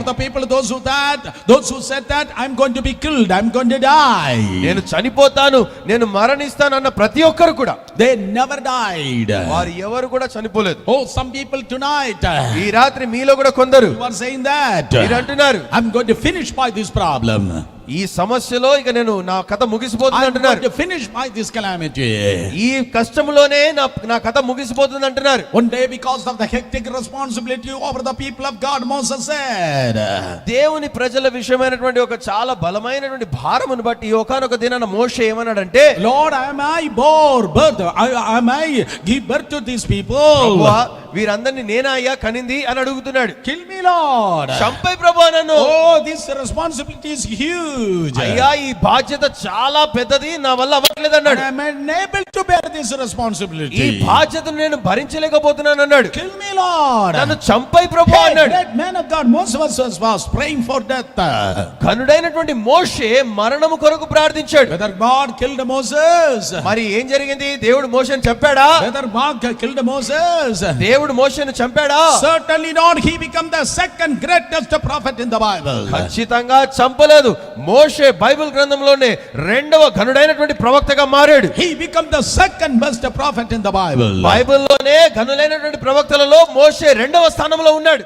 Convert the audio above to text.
the people, those who said that I'm going to be killed, I'm going to die, నేను చనిపోతాను, నేను మరణిస్తాను అన్న ప్రతి ఒక్కరు కూడా they never died. వారు ఎవరు కూడా చనిపోలేదు. Oh, some people tonight, ఈ రాత్రి మీలో కూడా కొందరు you are saying that మీరు అంటున్నారు, I'm going to finish by this problem, ఈ సమస్యలో ఇక నేను నా కథ ముగిసిపోతుంది I'm అంటున్నారు. going to finish by this calamity. ఈ కష్టంలోనే నా కథ ముగిసిపోతుంది అంటున్నారు. One day, because of the hectic responsibility over the people of God, Moses said, దేవుని ప్రజల విషయమైనటువంటి ఒక చాలా బలమైనటువంటి భారమును బట్టి ఒకానొక దినాన మోషే ఏమన్నాడంటే, Lord, am I am I give birth to these people? ప్రభువా, వీరందరినీ నేనా అయ్యా కనింది అని అడుగుతున్నాడు. Kill me, Lord. చంపై ప్రభువా నన్ను. Oh, this responsibility is huge. అయ్యా ఈ బాధ్యత చాలా పెద్దది, నా వల్ల అవ్వట్లేదు అన్నాడు. I am unable to bear this responsibility. ఈ బాధ్యతను నేను భరించలేకపోతున్నాను అన్నాడు. Kill me, Lord. నన్ను చంపై ప్రభువా అన్నాడు. That man of God, Moses was praying for death. ఘనుడైనటువంటి మోషే మరణము కొరకు ప్రార్థించాడు. Whether God killed Moses, మరి ఏం జరిగింది? దేవుడు మోషేను చంపాడా? whether God killed Moses, దేవుడు మోషేను చంపాడా? certainly not. He became the second greatest prophet in the Bible. ఖచ్చితంగా చంపలేదు. మోషే బైబిల్ గ్రంథంలోనే రెండవ ఘనుడైనటువంటి ప్రవక్తగా మారాడు. He became the second best prophet in the Bible. బైబిల్లోనే ఘనులైనటువంటి ప్రవక్తలలో మోషే రెండవ స్థానంలో ఉన్నాడు.